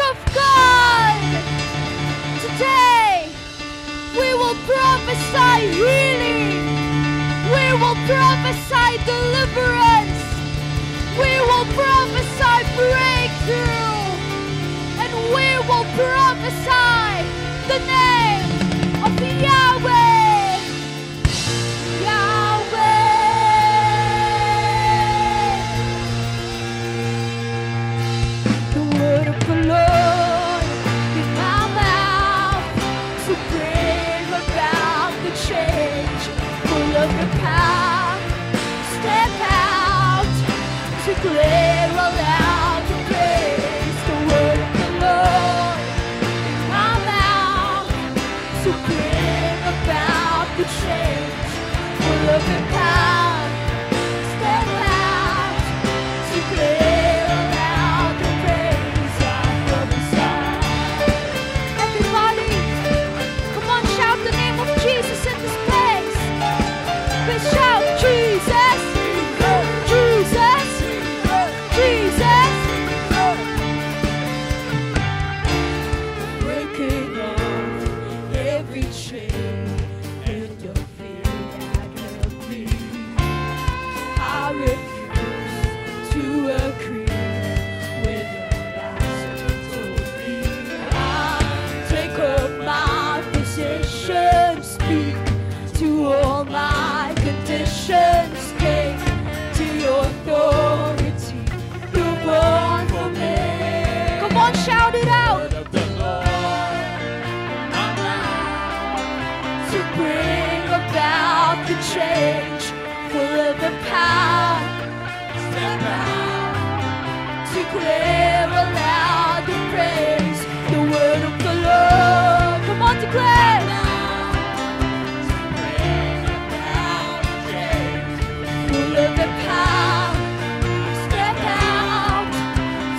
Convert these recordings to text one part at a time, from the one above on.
of God. Today, we will prophesy healing. We will prophesy deliverance. We will prophesy breakthrough. And we will prophesy the name of Yahweh. Yahweh. The word of the Lord in my mouth to bring about the change. Full of the power, step out, declare aloud the praise. The word of the Lord in my mouth to bring about the change. Full of the power, step out, declare aloud the praise. I prophesy. Everybody, come on, shout the name of Jesus in this place. Please shout, Jesus, Jesus, Jesus. Breaking off every chain and your fear that held me. I refuse to agree with the lies you told me. I take up my position, speak to all my conditions, came to your authority, you born for me. Come on, shout it out. Of the Lord, I'm out to bring about the change, full of the power, step out, declare aloud the praise, the word of the Lord. Come on, declare. Full of the power, step out,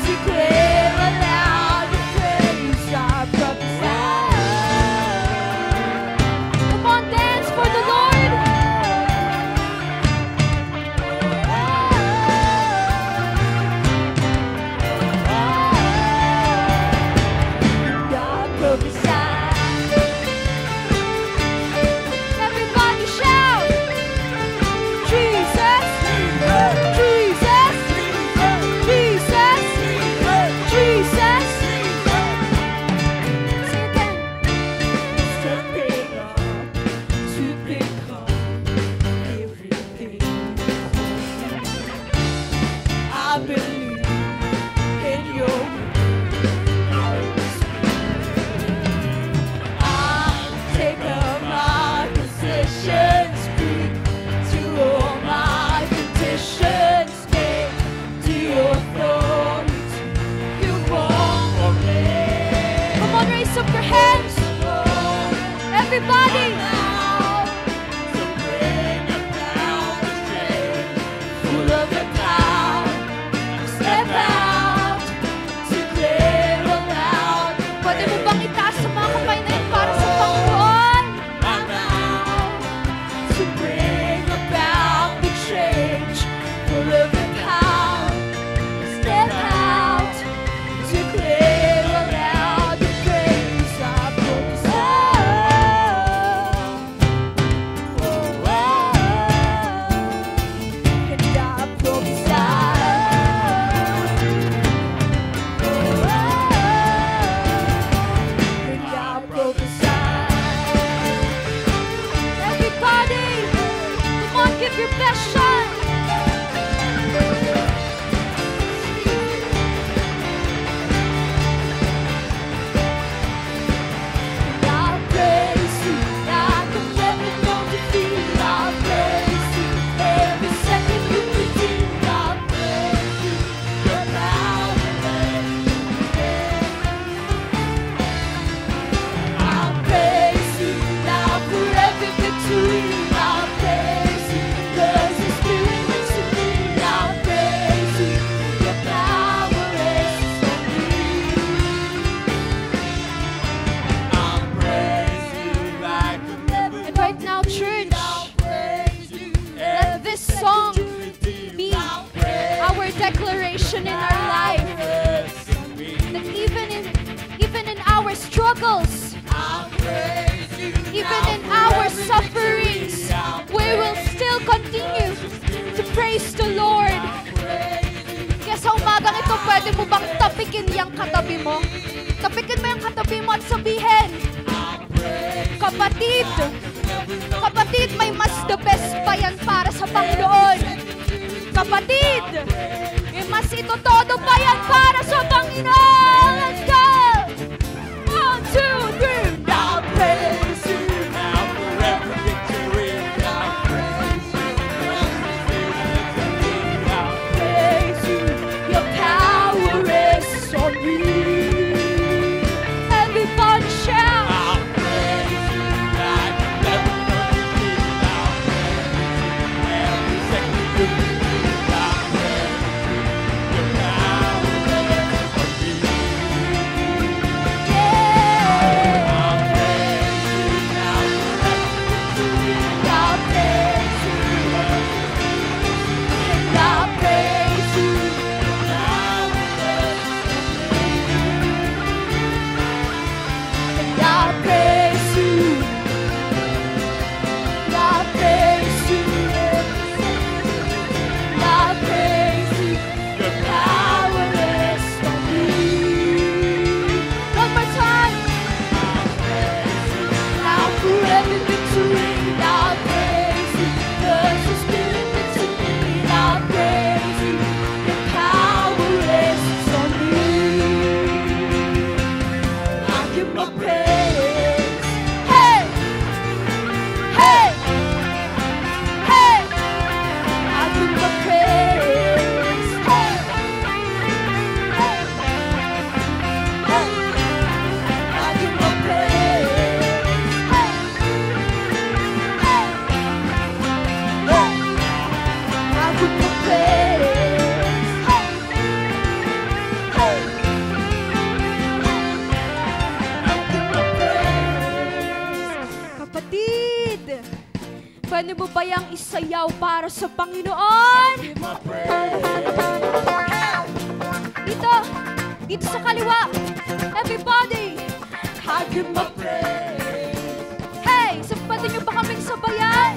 declare aloud the praise. I prophesy. Come on, dance for the Lord. I prophesy. Everybody shout. Jesus, Jesus, Jesus, Jesus. Say again. Stepping up to become everything. I believe in your I take up my position, speak to all my conditions, came to your authority, you born for me. Come on, raise up your hands. Everybody. To bring about the change, full of the power, step out, declare aloud. Pwede mo bang itaas sa mga kamay na yun para sa Panginoon? I'm out to bring about the change, full of the power, step out, declare aloud the praise. I prophesy. struggles, even in our sufferings, we will still continue to praise the Lord. Kaya sa umagang ito, pwede mo bang tapikin yung katabi mo? Tapikin mo yung katabi mo at sabihin, kapatid, kapatid, may mas the best pa yan para sa Panginoon. Kapatid, may mas ito todo pa yan para sa Panginoon. Let's go! 1, 2, 3, now praise you. Now forever victory. Now praise you. Now Praise you, your power rests on me. Everybody shout. I'll praise you like never before. Now every second you need. I'll praise you. Your power rests on me. Yeah. I'll praise you now forever victory. I'll praise you. And I'll praise you. And I'll praise you. And I'll praise you. And I'll praise you. Your Power rests on me. One more time. Now forever victory. I'll praise you. 'Cause your spirit lives in me. I'll praise you. Your power rests on me. I'll give my praise. Hey! Hey! Hey! I'll give my praise. Hey! Hey! Hey! I'll give my praise. Hey! Hey! Hey! I'll give my praise. Hey! Hey! I'll give my praise. Kapatid, pwede mo ba yung isayaw para sa Panginoon? Dito, dito sa kaliwa. Everybody, I'll give my praise. Hey, pwede nyo ba kaming sabayan?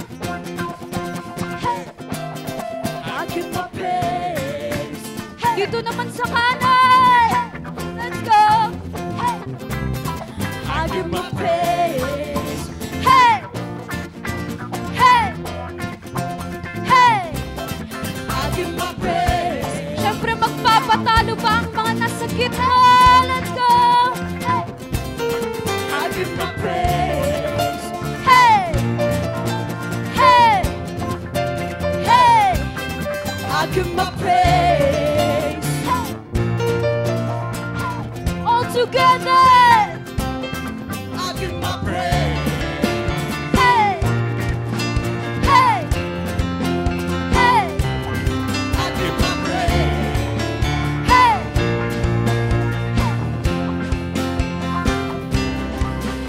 Hey, I'll give my praise. Hey, dito naman sa kanan. Let's go. Hey, I'll give my praise. Hey, hey, hey, I'll give my praise. Siyempre magpapatalo ba ang mga nasa gitna? Let's go. Hey, I'll give my praise. Hey, hey, hey, I'll give my praise. Hey, all together. I'll give my praise. Hey, hey, hey, I'll give my praise. hey,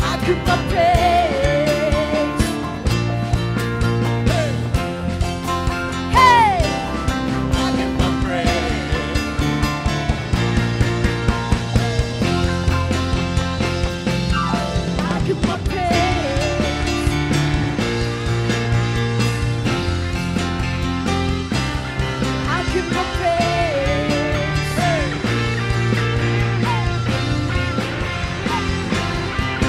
I'll give my praise. hey, I'll give my praise. I'll give my praise. I'll give my praise.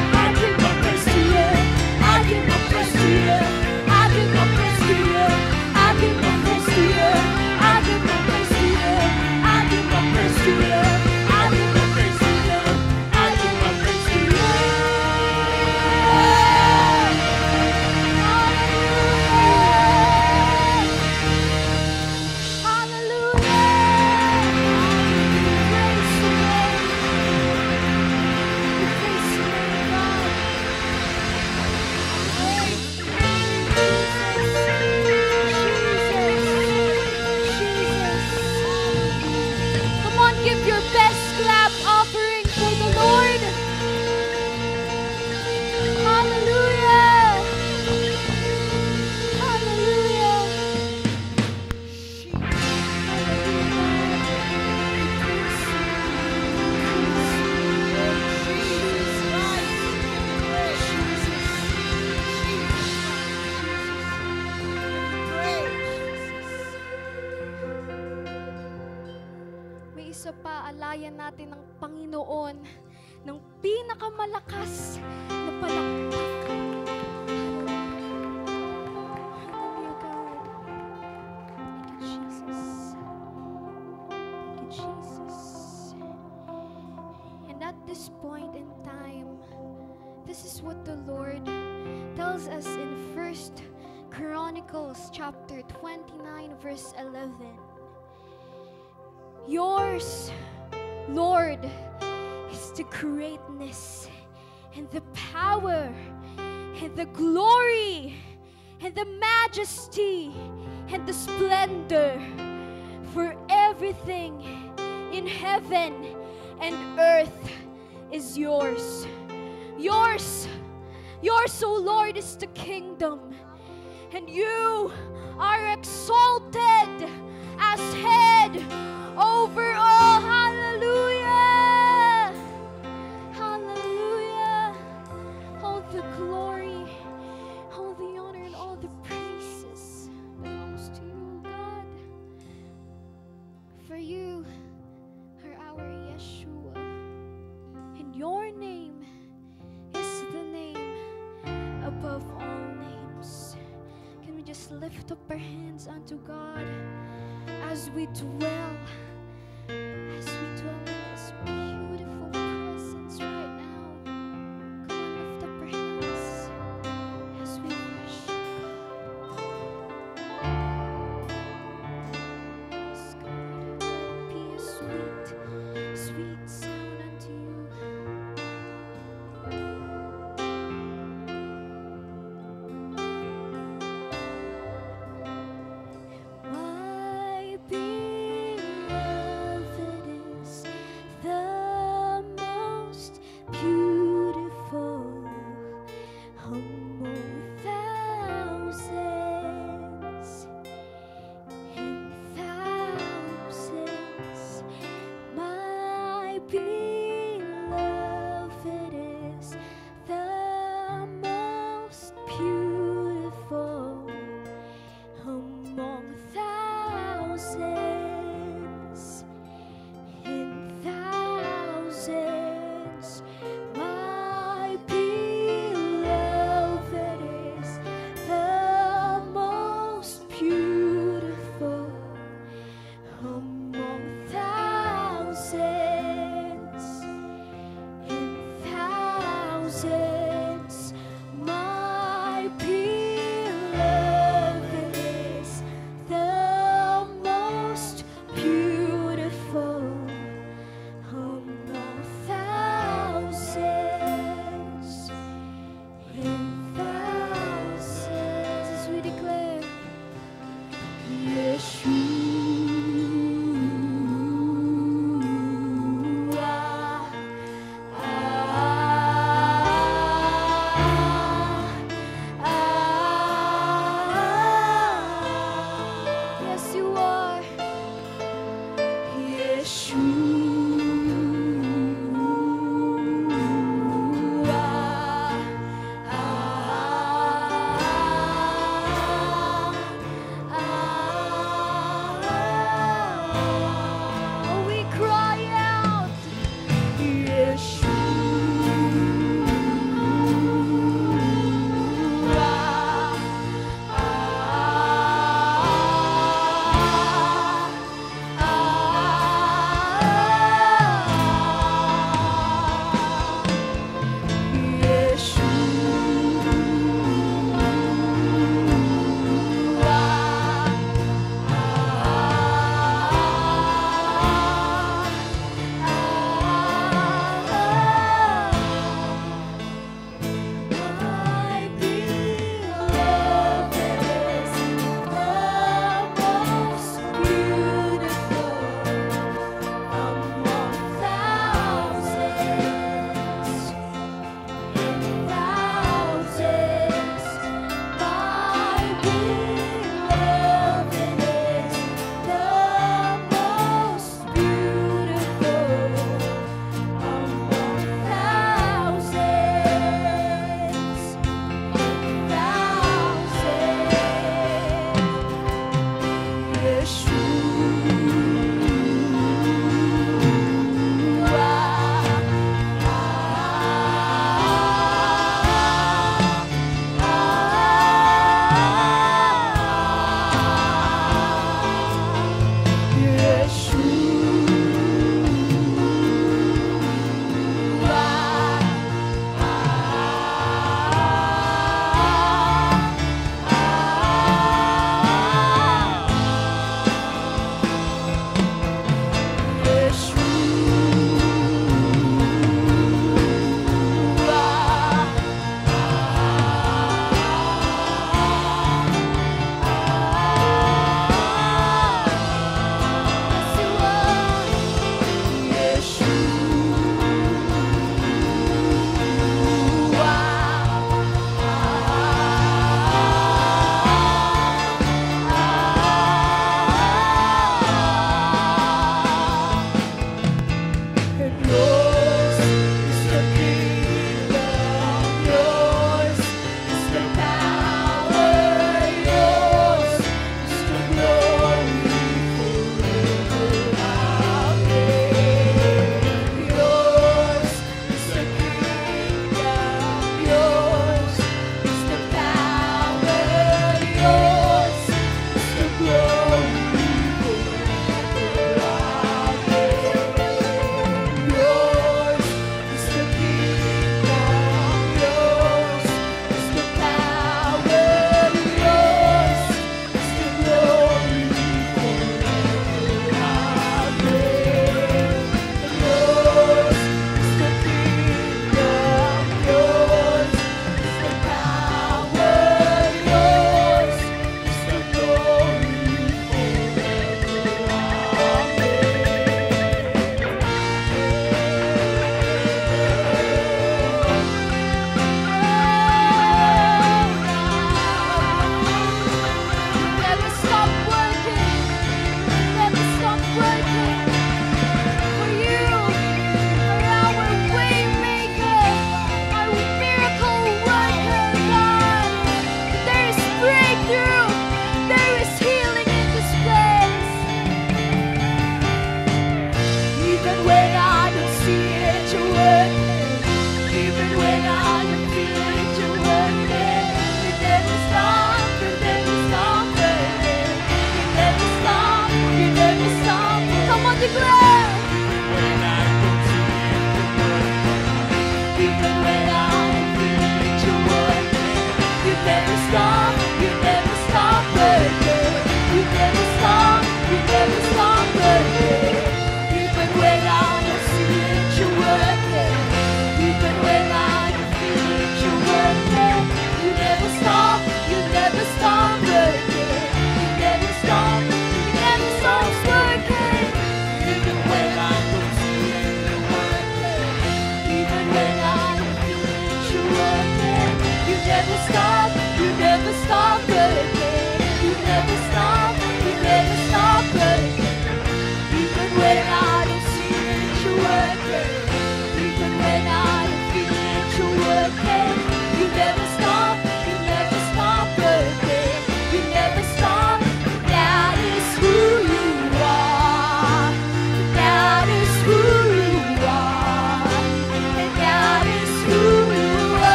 I'll give my praise to pag-aalayan natin ng Panginoon ng pinakamalakas na palakpak. Hallelujah, God. Thank you, Jesus. Thank you, Jesus. And at this point in time, this is what the Lord tells us in 1 Chronicles chapter 29 verse 11. Yours, Lord, is the greatness and the power and the glory and the majesty and the splendor, for everything in heaven and earth is yours. Yours, O Lord, is the kingdom, and you are exalted as head over all. Hallelujah! Hallelujah! All the glory, all the honor, and all the praises belongs to you, God. For you are our Yeshua, and your name is the name above all names. Can we just lift up our hands unto God as we dwell in His beautiful presence right now? Come on, lift up our hands as we worship God. Yes, God, let it be a sweet, sweet sound unto you. My beloved is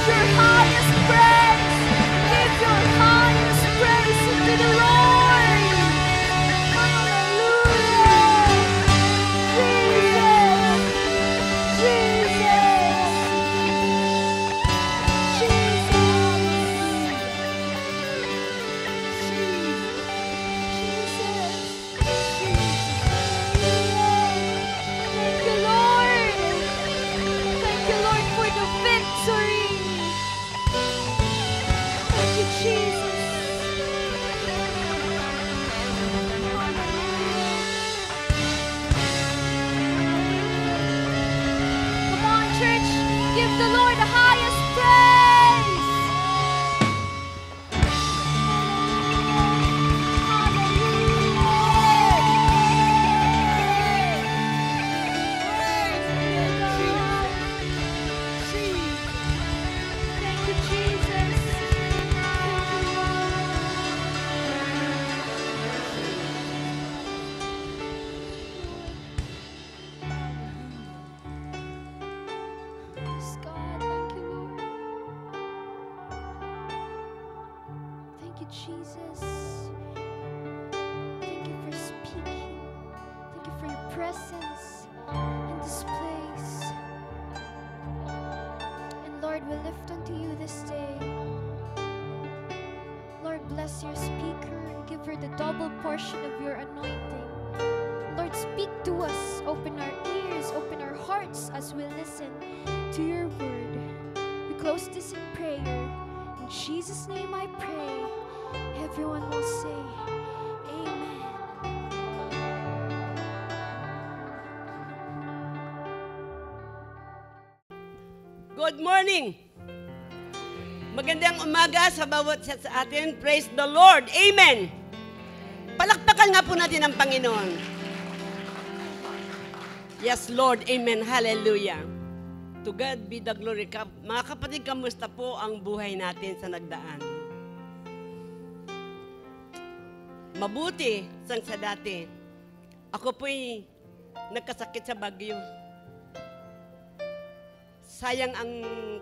your highest praise. Give your highest praise to the Lord. Hallelujah. Jesus. Thank you, Lord. Thank you, Lord, for the victory. Thank you, Jesus. Come on, church. Give the Lord the highest praise. Thank you, Jesus. Yes, God, thank you, Lord. Thank you, Jesus. Thank you for speaking. Thank you for your presence in this place. And Lord, we lift unto you this day. Lord, bless your speaker and give her the double portion of your anointing. Lord, speak to us. Open our ears, open our hearts as we listen to your word. We close this in prayer. In Jesus' name I pray. Everyone will say, Amen. Good morning! Magandang umaga sa bawat isa sa atin. Praise the Lord! Amen! Palakpakan nga po natin ang Panginoon. Yes, Lord. Amen. Hallelujah. To God be the glory. Mga kapatid, kamusta po ang buhay natin sa nagdaan? Mabuti sang sa dati. Ako po'y nagkasakit sa bagyo. Sayang ang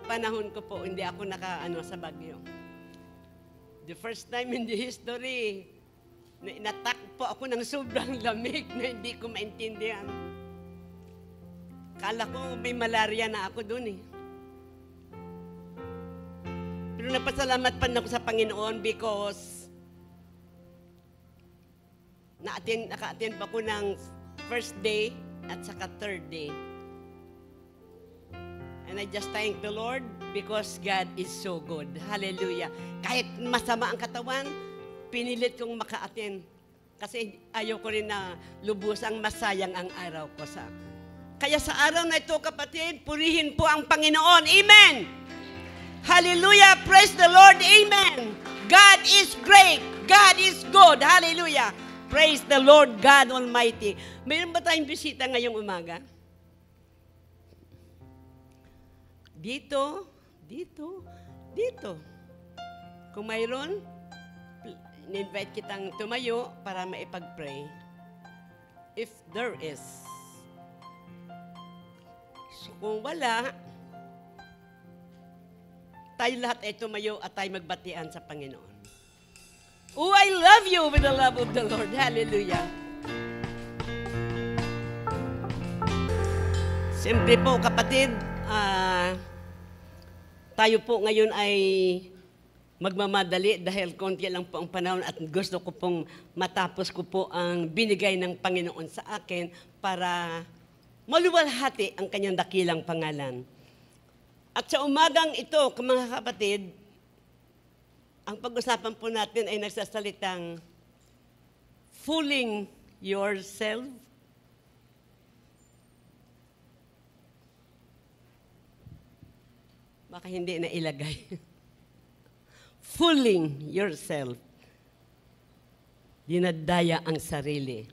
panahon ko po, hindi ako nakaano sa bagyo. The first time in the history, na inatak po ako ng sobrang lamig na hindi ko maintindihan. Kala ko may malaria na ako doon eh. Pero napasalamat pa ako sa Panginoon because naka-attend pa ako ng first day at saka third day. And I just thank the Lord because God is so good. Hallelujah. Kahit masama ang katawan, pinilit kong maka-attend. Kasi ayaw ko rin na lubusang masayang ang araw ko sa. Kaya sa araw na ito, kapatid, purihin po ang Panginoon. Amen! Hallelujah! Praise the Lord! Amen! God is great! God is good! Hallelujah! Praise the Lord God Almighty! Mayroon ba tayong bisita ngayong umaga? Dito, dito, dito. Kung mayroon, in-invite kitang tumayo para maipag-pray. If there is. So kung wala, tayo lahat ay tumayo at tayo magbatian sa Panginoon. Oh, I love you with the love of the Lord. Hallelujah. Siyempre po, kapatid, tayo po ngayon ay magmamadali dahil konti lang po ang panahon at gusto ko pong matapos ko po ang binigay ng Panginoon sa akin para maluwalhati ang kanyang dakilang pangalan. At sa umagang ito, mga kapatid, ang pag-usapan po natin ay nagsasalitang fooling yourself. Baka hindi na ilagay. Fooling yourself. Dinadaya ang sarili.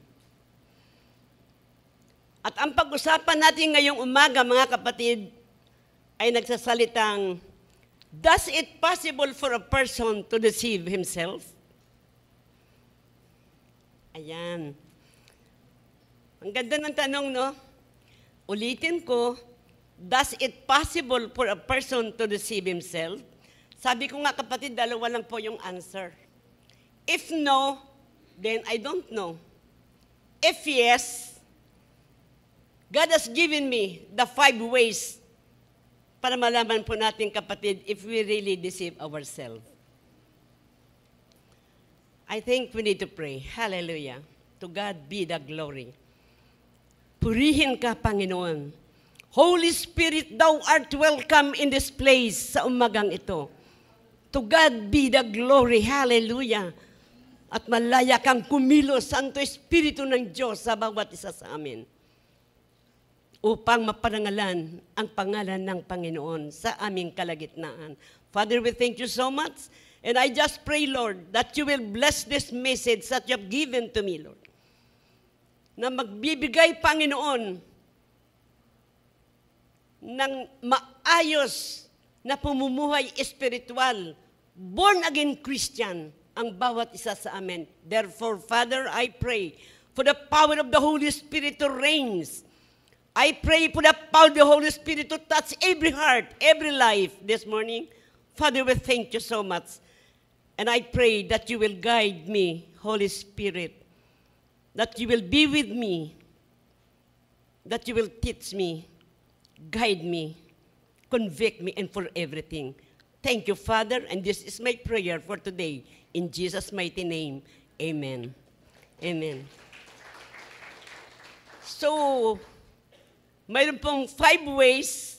At ang pag-usapan natin ngayong umaga, mga kapatid, ay nagsasalitang, does it possible for a person to deceive himself? Ayan. Ang ganda ng tanong, no? Ulitin ko, Does it possible for a person to deceive himself? Sabi ko nga kapatid, dalawa lang po yung answer. If no, then I don't know. If yes, God has given me the 5 ways para malaman po natin kapatid if we really deceive ourselves. I think we need to pray. Hallelujah. To God be the glory. Purihin ka, Panginoon. Holy Spirit, Thou art welcome in this place sa umagang ito. To God be the glory. Hallelujah. At malaya kang kumilos, Santo Espiritu ng Diyos sa bawat isa sa amin. Upang maparangalan ang pangalan ng Panginoon sa aming kalagitnaan. Father, we thank you so much. And I just pray, Lord, that you will bless this message that you have given to me, Lord. Na magbibigay, Panginoon, ng maayos na pumumuhay espiritual, born-again Christian, ang bawat isa sa amin. Therefore, Father, I pray for the power of the Holy Spirit to reign. I pray for the power of the Holy Spirit to touch every heart, every life this morning. Father, we thank you so much. And I pray that you will guide me, Holy Spirit, that you will be with me, that you will teach me, guide me, convict me, and for everything. Thank you, Father, and this is my prayer for today. In Jesus' mighty name, amen. Amen. So, mayroon pong 5 ways,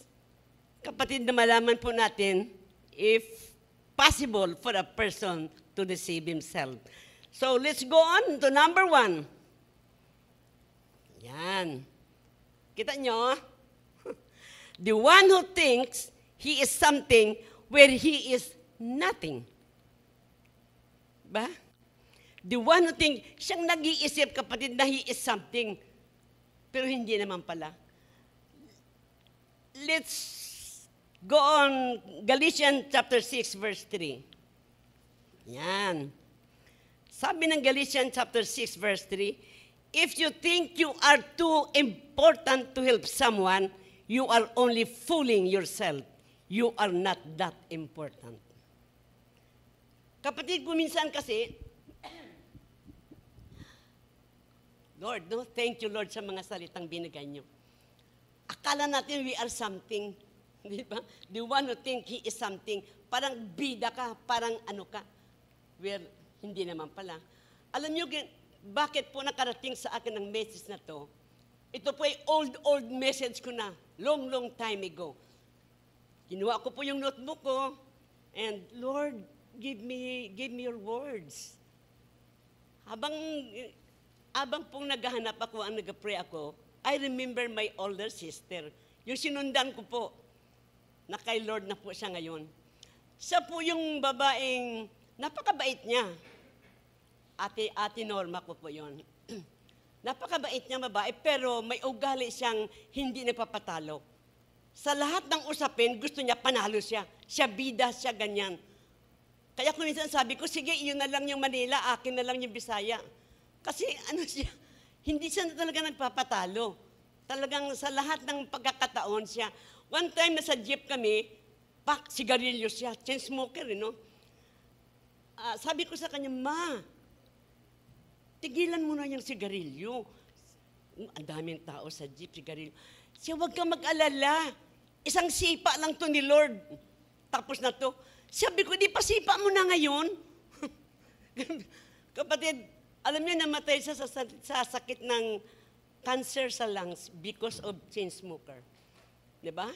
kapatid, na malaman po natin if possible for a person to deceive himself. So, let's go on to number 1. Yan. Kita nyo? The one who thinks he is something where he is nothing. Ba? The one who thinks, siyang nag-iisip, kapatid, na he is something, pero hindi naman pala. Let's go on, Galatians chapter 6, verse 3. Yan. Sabi ng Galatians chapter 6, verse 3, if you think you are too important to help someone, you are only fooling yourself. You are not that important. Kapatid, kuminsan kasi, Lord, no, thank you, Lord, sa mga salitang binigay niyo. Akala natin we are something. Di ba? The one who think he is something, parang bida ka, parang ano ka. Well, hindi naman pala. Alam niyo, bakit po nakarating sa akin ang message na to? Ito po ay old message ko na, long time ago. Kinuha ko po yung notebook ko, and Lord, give me your words. Habang pong naghahanap ako, ang nag-pray ako, I remember my older sister. Yung sinundan ko po, na kay Lord na po siya ngayon. Siya po yung babaeng, napakabait niya. Ate Norma ko po yon. Napakabait niya babae, pero may ugali siyang hindi napapatalo. Sa lahat ng usapin, gusto niya panalo siya. Siya bida, siya ganyan. Kaya kung minsan sabi ko, sige, yun na lang yung Manila, akin na lang yung Bisaya. Kasi ano siya, hindi siya talaga nagpapatalo. Talagang sa lahat ng pagkakataon siya. One time nasa jeep kami, sigarilyo siya, chain smoker, sabi ko sa kanya, Ma, tigilan mo na yung sigarilyo. Ang daming tao sa jeep, sigarilyo. Siya, huwag kang mag-alala. Isang sipa lang to ni Lord. Tapos na to. Sabi ko, di pa sipa mo na ngayon? Kapatid, alam niyo, namatay siya sa sakit ng cancer sa lungs because of chain smoker. Diba?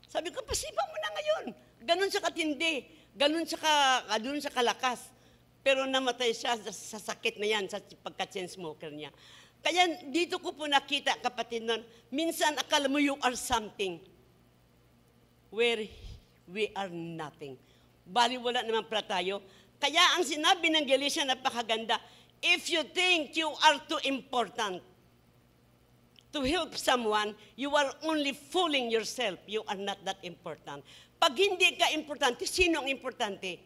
Sabi ko, pasipa mo na ngayon. Ganon siya katindi. Ganon siya kalakas. Pero namatay siya sa sakit na yan, sa pagka-chain smoker niya. Kaya dito ko po nakita, kapatid, nun, minsan akala mo you are something where we are nothing. Bali wala naman pala tayo. Kaya ang sinabi ng Galatians, napakaganda, if you think you are too important to help someone, you are only fooling yourself. You are not that important. Pag hindi ka importante, sino ang importante?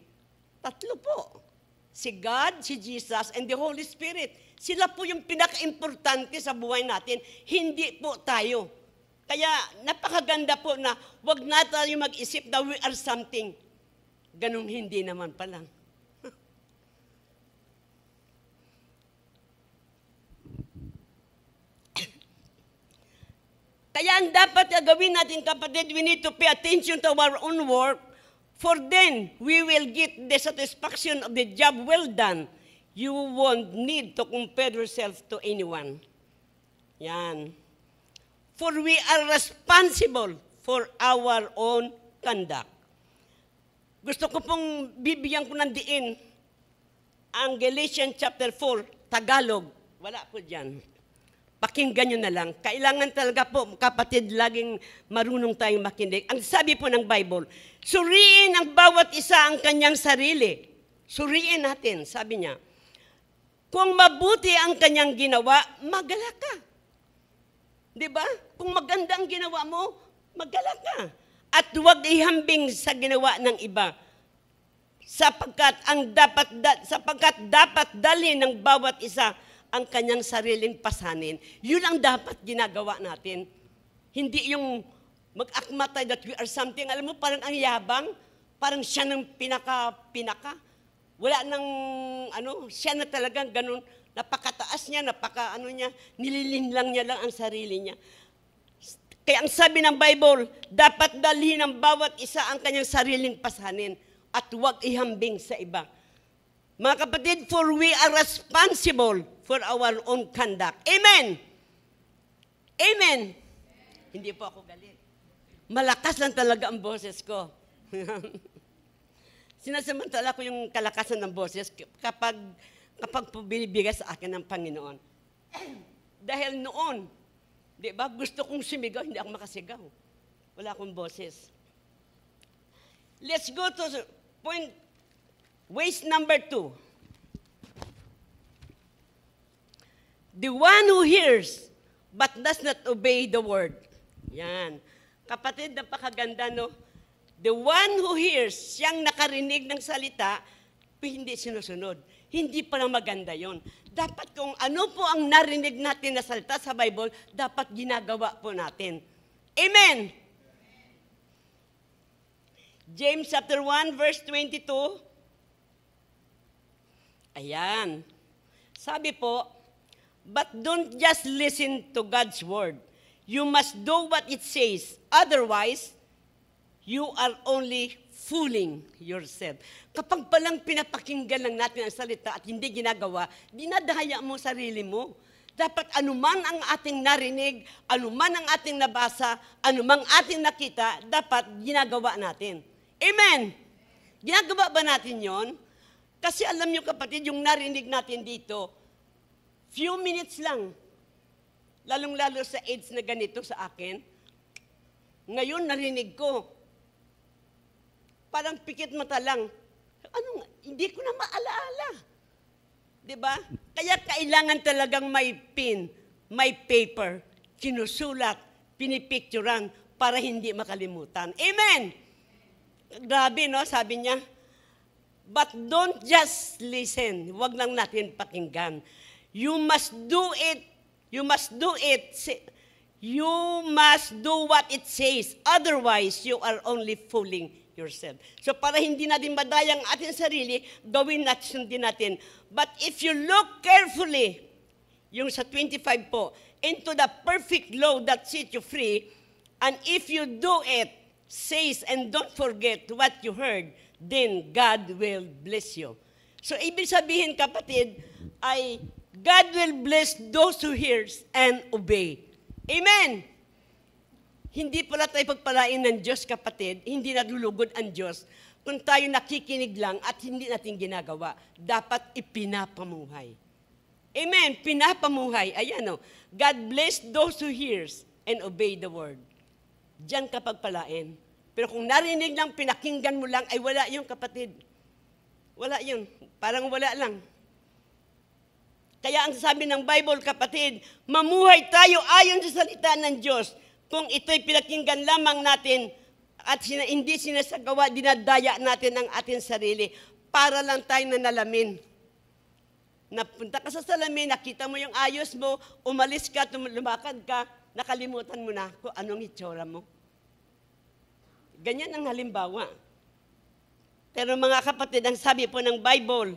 3 po. Si God, si Jesus, and the Holy Spirit. Sila po yung pinaka-importante sa buhay natin. Hindi po tayo. Kaya napakaganda po na wag na tayo mag-isip na we are something. Ganun hindi naman pala. Kaya ang dapat gawin natin, kapatid, we need to pay attention to our own work, for then we will get the satisfaction of the job well done. You won't need to compare yourself to anyone. Yan. For we are responsible for our own conduct. Gusto ko pong bibigyan ko ng diin ang Galatians chapter 4, Tagalog. Wala po dyan. Pakinggan nyo na lang. Kailangan talaga po, kapatid, laging marunong tayong makinig. Ang sabi po ng Bible, suriin ang bawat isa ang kanyang sarili. Suriin natin, sabi niya. Kung mabuti ang kanyang ginawa, magala ka. Diba? Kung maganda ang ginawa mo, magala ka. At huwag ihambing sa ginawa ng iba. Sapagkat dapat dalhin ng bawat isa ang kanyang sariling pasanin. Yun ang dapat ginagawa natin. Hindi yung mag-akmatay that we are something. Alam mo, parang ang yabang, parang siya ng pinaka. Wala nang, siya na talagang ganun, napakataas niya, nililinlang niya lang ang sarili niya. Kaya ang sabi ng Bible, dapat dalhin ng bawat isa ang kanyang sariling pasanin at huwag ihambing sa iba. Mga kapatid, for we are responsible for our own conduct. Amen! Amen! Hindi po ako galit. Malakas lang talaga ang boses ko. Sinasamantala ko yung kalakasan ng boses kapag po binibigay sa akin ng Panginoon. Dahil noon, di ba, gusto kong sumigaw, hindi ako makasigaw. Wala akong boses. Let's go to ways number 2. The one who hears but does not obey the word. Yan. Kapatid, napakaganda, no? The one who hears, siyang nakarinig ng salita, hindi sinusunod. Hindi pala maganda yon. Dapat kung ano po ang narinig natin na salita sa Bible, dapat ginagawa po natin. Amen! James chapter 1, verse 22. Ayan. Sabi po, but don't just listen to God's word. You must do what it says. Otherwise, you are only fooling yourself. Kapag palang pinapakinggan lang natin ang salita at hindi ginagawa, dinadaya mo sarili mo. Dapat anuman ang ating narinig, anuman ang ating nabasa, anumang ating nakita, dapat ginagawa natin. Amen! Ginagawa ba natin yon? Kasi alam nyo kapatid, yung narinig natin dito, few minutes lang. Lalong-lalo sa age na ganito sa akin. Ngayon narinig ko. Parang pikit mata lang. Hindi ko na maalaala. Diba? Kaya kailangan talagang may pen, may paper, sinusulat, pinipicturan para hindi makalimutan. Amen! Grabe, no? Sabi niya, but don't just listen. Huwag lang natin pakinggan. You must do it. You must do it. You must do what it says. Otherwise, you are only fooling yourself. So para hindi natin madayang ating sarili, gawin natin din natin. But if you look carefully, yung sa 25 po, into the perfect law that sets you free, and if you do it, says and don't forget what you heard, then God will bless you. So ibig sabihin kapatid, ay God will bless those who hears and obey. Amen! Hindi pala tayo pagpalain ng Diyos, kapatid. Hindi nalulugod ang Diyos kung tayo nakikinig lang at hindi natin ginagawa. Dapat ipinapamuhay. Amen! Pinapamuhay. Ayan o. God bless those who hears and obey the word. Diyan ka pagpalain. Pero kung narinig lang, pinakinggan mo lang, ay wala yung kapatid. Wala yun. Parang wala lang. Kaya ang sabi ng Bible, kapatid, mamuhay tayo ayon sa salita ng Diyos. Kung ito'y pinakinggan lamang natin at hindi sinasagawa, dinadaya natin ang ating sarili para lang tayo nanalamin. Napunta ka sa salamin, nakita mo yung ayos mo, umalis ka, lumakad ka, nakalimutan mo na kung anong itsura mo. Ganyan ang halimbawa. Pero mga kapatid, ang sabi po ng Bible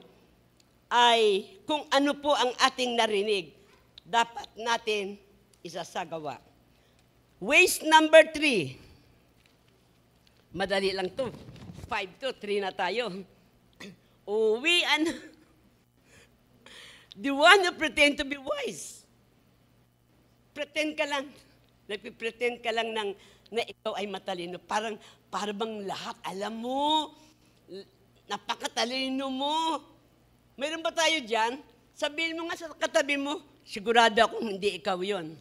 ay kung ano po ang ating narinig, dapat natin isasagawa. Ways number 3. Madali lang to. 5 to 3 na tayo. The one who pretend to be wise. Pretend ka lang. Nagpipretend ka lang na ikaw ay matalino. Parang bang lahat alam mo. Napakatalino mo. Mayroon ba tayo dyan? Sabihin mo nga sa katabi mo, sigurado akong hindi ikaw yon.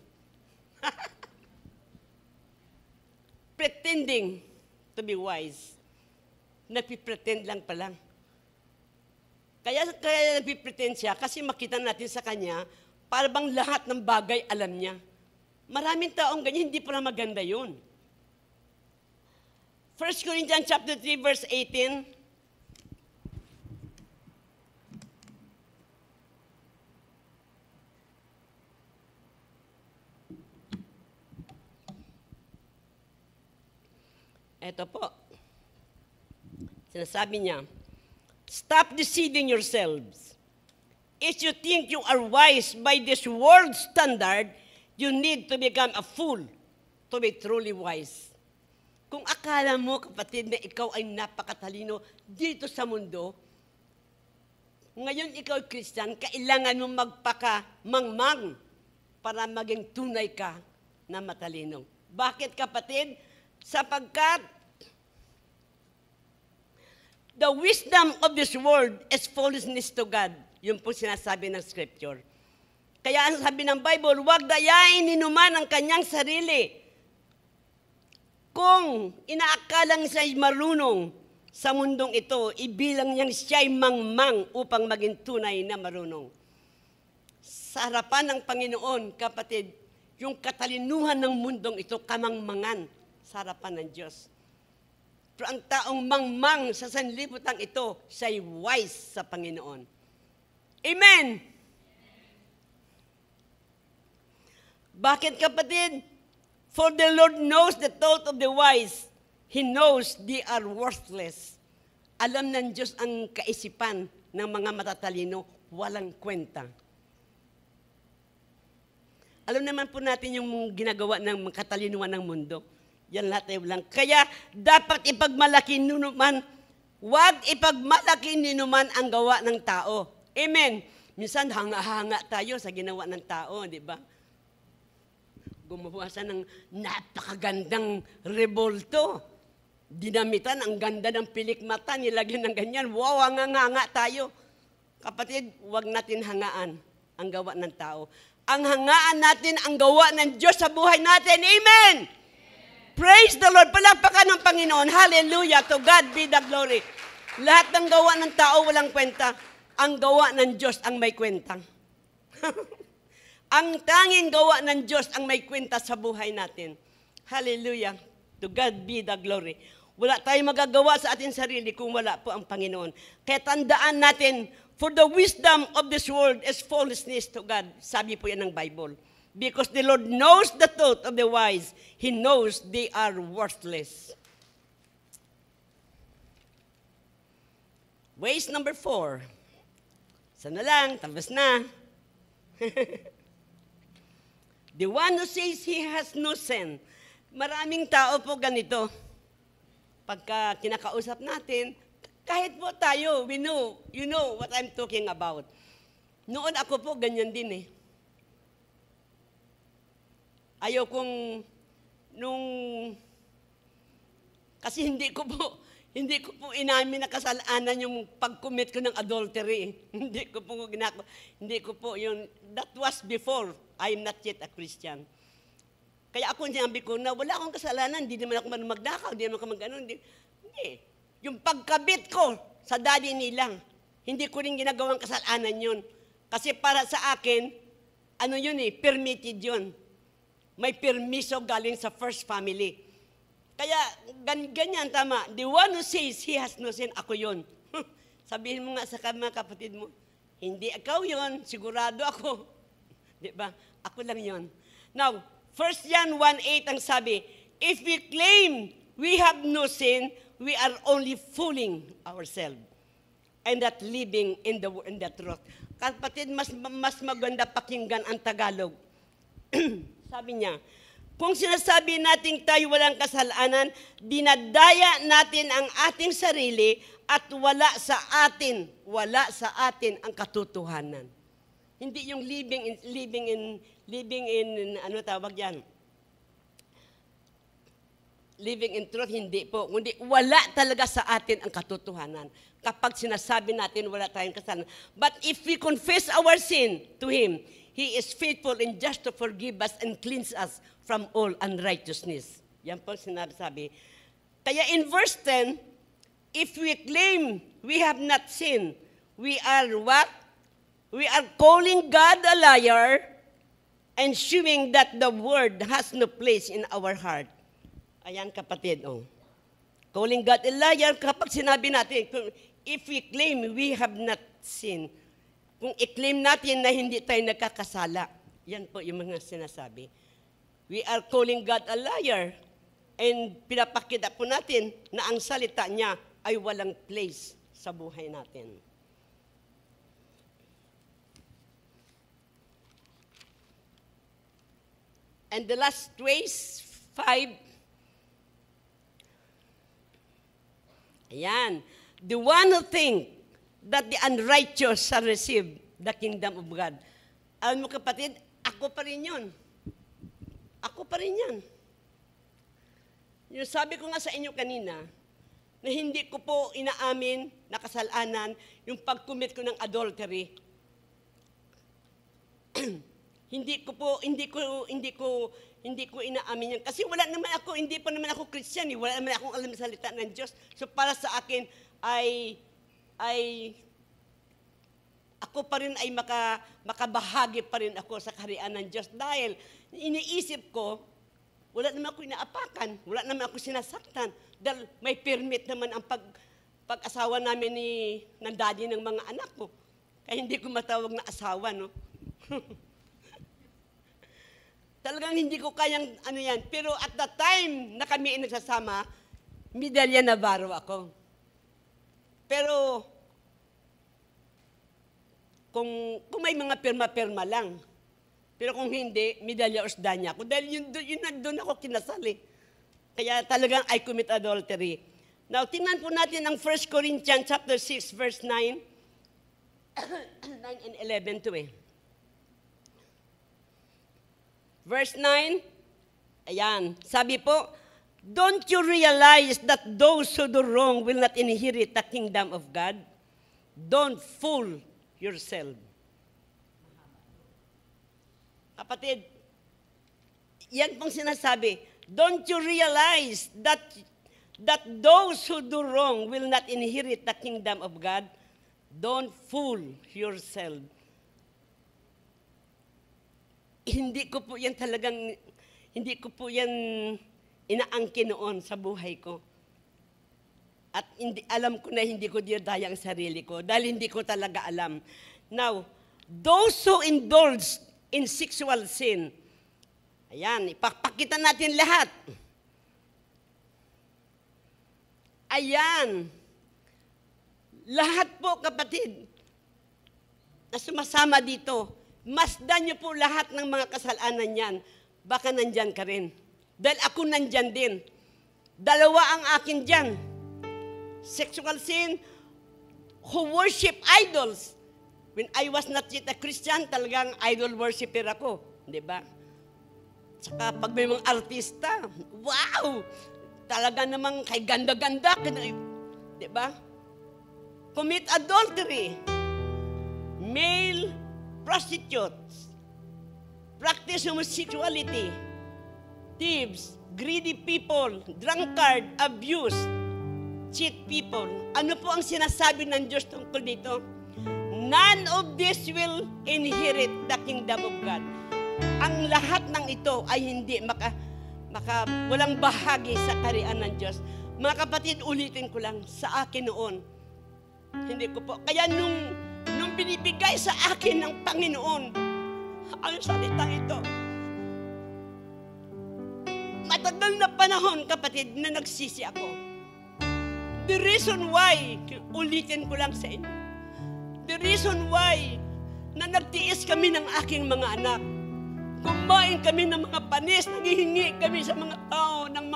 Pretending to be wise. Nagpipretend lang pala. Kaya nagpipretend siya kasi makita natin sa kanya, para bang lahat ng bagay alam niya. Maraming taong ganyan, hindi pala maganda yun. 1 Corinthians chapter 3, verse 18. Ito po. Sinasabi niya, stop deceiving yourselves. If you think you are wise by this world standard, you need to become a fool to be truly wise. Kung akala mo, kapatid, na ikaw ay napakatalino dito sa mundo, ngayon ikaw ay Christian, kailangan mo magpaka-mangmang para maging tunay ka na matalino. Bakit, kapatid? Sapagkat the wisdom of this world is foolishness to God. Yun po sinasabi ng Scripture. Kaya ang sabi ng Bible, huwag dayain ni numan ang kanyang sarili. Kung inaakalang siya'y marunong sa mundong ito, ibilang niyang siya'y mangmang upang maging tunay na marunong. Sa harapan ng Panginoon, kapatid, yung katalinuhan ng mundong ito, kamangmangan sa harapan ng Diyos. Pero ang taong mangmang sa sanlibutan ito, siya'y wise sa Panginoon. Amen! Bakit, kapatid? For the Lord knows the thought of the wise. He knows they are worthless. Alam ng Diyos ang kaisipan ng mga matatalino, walang kwenta. Alam naman po natin yung ginagawa ng katalinuhan ng mundo. Yan lahat ay walang. Kaya dapat ipagmalaki numan, huwag ipagmalaki numan ang gawa ng tao. Amen. Minsan hanga-hanga tayo sa ginawa ng tao, di ba? Gumawa siya ng napakagandang rebolto. Dinamitan, ang ganda ng pilik mata, nilagyan ng ganyan. Wow, hanga-hanga tayo. Kapatid, huwag natin hangaan ang gawa ng tao. Ang hangaan natin ang gawa ng Diyos sa buhay natin. Amen! Praise the Lord. Palakpakan ng Panginoon. Hallelujah. To God be the glory. Lahat ng gawa ng tao walang kwenta. Ang gawa ng Diyos ang may kwenta. Ang tanging gawa ng Diyos ang may kwenta sa buhay natin. Hallelujah. To God be the glory. Wala tayong magagawa sa ating sarili kung wala po ang Panginoon. Kaya tandaan natin, for the wisdom of this world is foolishness to God. Sabi po yan ng Bible. Because the Lord knows the thought of the wise. He knows they are worthless. Ways number 4. Sana lang, tapos na. The one who says he has no sin. Maraming tao po ganito. Pagka kinakausap natin, kahit po tayo, you know what I'm talking about. Noon ako po, ganyan din eh. Ayaw kong, kasi hindi ko po inamin na kasalanan yung pag-commit ko ng adultery. Hindi ko po yun, that was before, I am not yet a Christian. Kaya ako sinabi ko na wala akong kasalanan, hindi naman ako magdakaw, hindi naman ako hindi. Yung pagkabit ko sa daddy nila, hindi ko rin ginagawang kasalanan yun. Kasi para sa akin, permitted yun. May permiso galing sa first family. Kaya, ganyan, tama. The one who says he has no sin, ako yun. Sabihin mo nga sa mga kapatid mo, hindi ikaw yun, sigurado ako. Di ba? Ako lang yun. Now, 1 1 John 1:8 ang sabi, if we claim we have no sin, we are only fooling ourselves and not living in the truth. Kapatid, mas maganda pakinggan ang Tagalog. Sabi niya, kung sinasabi natin tayo walang kasalanan, dinadaya natin ang ating sarili at wala sa atin ang katotohanan. Hindi yung living in ano tawag yan? Living in truth, hindi po. Kundi wala talaga sa atin ang katotohanan. Kapag sinasabi natin wala tayong kasalanan. But if we confess our sin to Him, He is faithful and just to forgive us and cleanse us from all unrighteousness. Yan po sinasabi. Kaya in verse 10, if we claim we have not sinned, we are what? We are calling God a liar and showing that the word has no place in our heart. Ayan kapatid, oh. Calling God a liar kapag sinabi natin, if we claim we have not sinned, kung i-claim natin na hindi tayo nagkakasala, yan po yung mga sinasabi. We are calling God a liar and pinapakita po natin na ang salita niya ay walang place sa buhay natin. And the last ways, 5. Ayan. The one who think that the unrighteous shall receive the kingdom of God. Alam mo kapatid, ako pa rin yun. Ako pa rin yan. Yung sabi ko nga sa inyo kanina, na hindi ko po inaamin na kasalanan yung pag-commit ko ng adultery. Hindi ko inaamin yan. Kasi wala naman ako, hindi pa naman ako Christian, wala naman akong alam sa salita ng Diyos. So para sa akin ay ako pa rin ay makabahagi pa rin ako sa kaharian ng Diyos. Dahil iniisip ko, wala naman ako inaapakan, wala naman ako sinasaktan. Dahil may permit naman ang pag-asawa namin ng daddy ng mga anak ko. Kaya hindi ko matawag na asawa, no? Talagang hindi ko kayang ano yan. Pero at the time na kami nagsasama, Medalla Navarro ako. Pero kung may mga pirma-pirma lang. Pero kung hindi, Medalla Osdanya ako. Dahil yun doon ako kinasali. Kaya talagang I commit adultery. Now, tingnan po natin ang 1 Corinthians chapter 6, verse 9. 9 and 11 to eh. Verse 9, ayan, sabi po, don't you realize that those who do wrong will not inherit the kingdom of God? Don't fool yourself. Kapatid, yan pong sinasabi, don't you realize that those who do wrong will not inherit the kingdom of God? Don't fool yourself. Hindi ko po yan inaangkin noon sa buhay ko. At alam ko na hindi ko dinadaya ang sarili ko dahil hindi ko talaga alam. Now, those who indulge in sexual sin, ayan, ipapakita natin lahat. Ayan, lahat po kapatid na sumasama dito, masdan niyo po lahat ng mga kasalanan yan. Baka nandyan ka rin. Dahil ako nandyan din. Dalawa ang akin dyan. Sexual sin, who worship idols. When I was not yet a Christian, talagang idol worshiper ako. Di ba? Saka pag may mga artista, wow! Talaga namang kay ganda-ganda. Di ba? Commit adultery. Male prostitutes, practice homosexuality, thieves, greedy people, drunkard, abuse, cheat people. Ano po ang sinasabi ng Diyos tungkol dito? None of this will inherit the kingdom of God. Ang lahat ng ito ay hindi walang bahagi sa kaharian ng Diyos. Mga kapatid, ulitin ko lang, sa akin noon, hindi ko po. Kaya nung binibigay sa akin ng Panginoon ang salita ito, matagal na panahon, kapatid, na nagsisi ako. The reason why, ulitin ko lang sa inyo, the reason why na nagtiis kami ng aking mga anak, kumain kami ng mga panis, naghihingi kami sa mga tao ng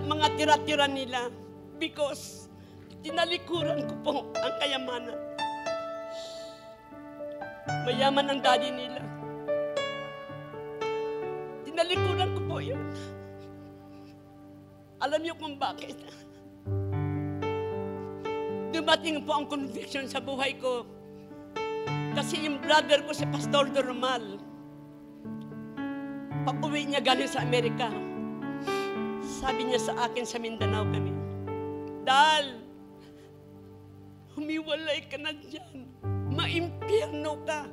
mga tira-tira nila, because tinalikuran ko po ang kayamanan. Mayaman ang daddy nila. Tinalikuran ko po yun. Alam niyo kung bakit? Dumating po ang conviction sa buhay ko. Kasi yung brother ko si Pastor Dormal, pag-uwi niya galing sa Amerika, sabi niya sa akin sa Mindanao kami, Dal, humiwalay ka na dyan. Maimpyerno ka.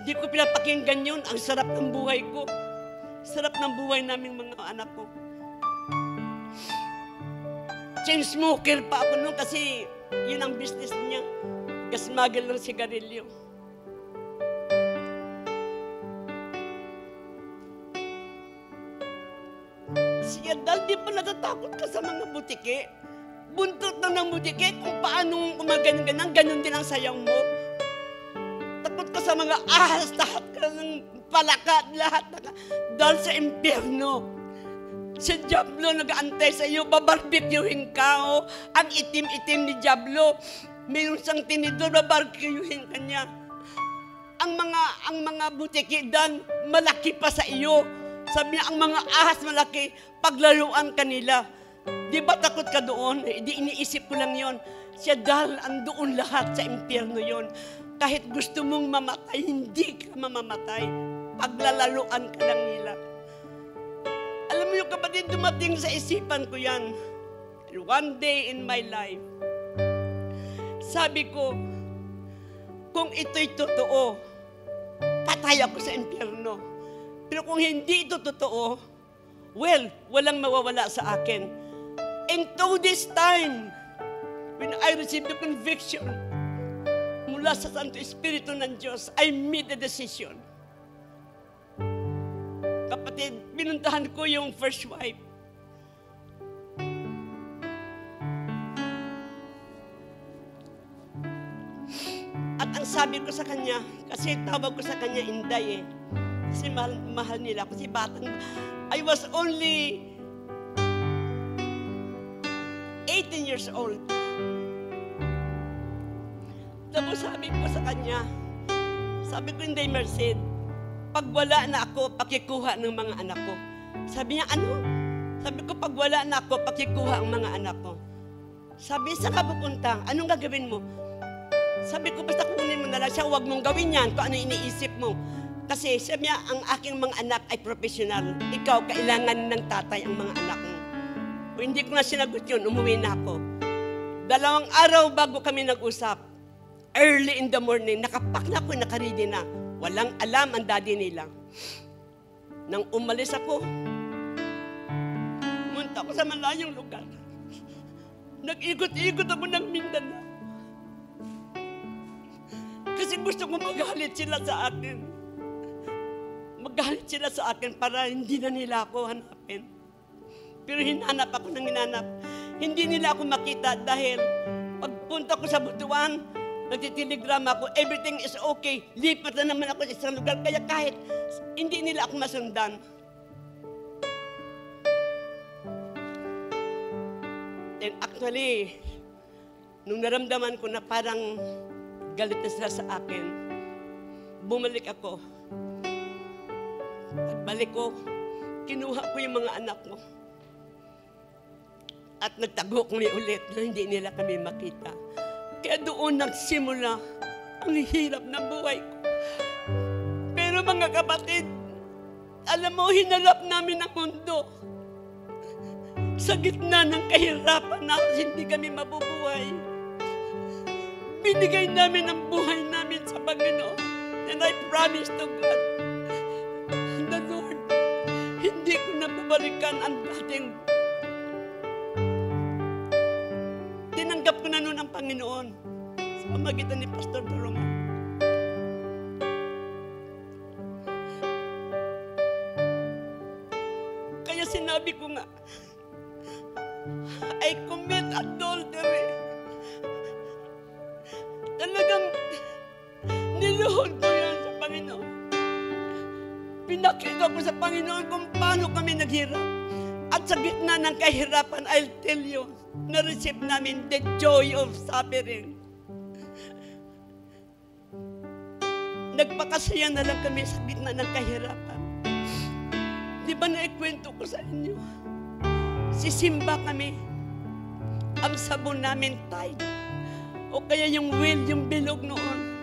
Hindi ko pinapakinggan yun. Ang sarap ng buhay ko. Sarap ng buhay naming mga anak ko. Chain smoker pa ako noon kasi yun ang business niya. Gasmagel ng sigarilyo. Siya, Dal, di ba natatakot ka sa mga butike? Buntot na ng butike kung paano kumaganyan-ganyan, ganun din ang sayaw mo. Takot ka sa mga ahas, lahat ka ng palakat, lahat na dahil sa impyerno. Si Diablo nag-aantay sa iyo, babarbecuehin ka, oh. Ang itim-itim ni Diablo, mayroon siyang tinidor, babarbecuehin ka niya. Ang mga butike dan, malaki pa sa iyo. Sabi niya, ang mga ahas malaki, paglaruan kanila. Di ba takot ka doon? Di iniisip ko lang yon. Siya dahil andoon lahat sa impyerno yon. Kahit gusto mong mamatay, hindi ka mamamatay. Paglalaruan ka lang nila. Alam mo yung kapatid, dumating sa isipan ko yan. One day in my life, sabi ko, kung ito'y totoo, patay ako sa impyerno. Pero kung hindi ito totoo, well, walang mawawala sa akin. And to this time, when I received the conviction mula sa Santo Espiritu ng Diyos, I made the decision. Kapatid, binuntahan ko yung first wife. At ang sabi ko sa kanya, kasi tawag ko sa kanya Inday eh. Kasi mahal nila. Kasi batang, I was only 18 years old. Tapos sabi ko sa kanya, sabi ko, Inday Merced, pag wala na ako, pakikuha ng mga anak ko. Sabi niya, ano? Sabi ko, pag wala na ako, pakikuha ang mga anak ko. Sabi, saan ka pupunta? Anong gagawin mo? Sabi ko, basta kunin mo na lang siya, huwag mong gawin yan kung ano iniisip mo. Kasi sabi niya, ang aking mga anak ay professional. Ikaw, kailangan ng tatay ang mga anak mo. Kung hindi ko na sinagot yun, umuwi na ako. 2 araw bago kami nag-usap, early in the morning, nakapak na ako, nakaready na. Walang alam ang daddy nila. Nang umalis ako, pumunta ako sa malayong lugar. Nag-ikot-ikot ako ng Mindanao. Kasi gusto ko magalit sila sa akin. Magalit sila sa akin para hindi na nila ako hanapin. Pero hinanap ako ng hinanap. Hindi nila ako makita dahil pagpunta ko sa Butuan, nagtitelegrama ako, everything is okay. Lipat na naman ako sa isang lugar. Kaya kahit hindi nila ako masundan. And actually, nung naramdaman ko na parang galit na sila sa akin, bumalik ako. At balik ko, kinuha ko yung mga anak ko. At nagtago kami ulit na hindi nila kami makita. Kaya doon nagsimula ang hirap ng buhay ko. Pero mga kapatid, alam mo, hinalap namin ang mundo. Sa gitna ng kahirapan na hindi kami mabubuhay, binigay namin ang buhay namin sa Panginoon. And I promise to God, the Lord, hindi ko na babalikan ang dating. Tinanggap ko na noon ang Panginoon sa pamagitan ni Pastor Doroma. sabi ko nga, I commit adultery. Talagang niluhod ko yan sa Panginoon. Pinakita ko sa Panginoon kung paano kami naghirap. At sa gitna ng kahirapan, I'll tell you, na-receive namin the joy of suffering. Nagpakasaya na lang kami sa gitna ng kahirapan. Di ba naikwento ko sa inyo? Sisimba kami. Ang sabon namin tide. O kaya yung wheel, yung bilog noon.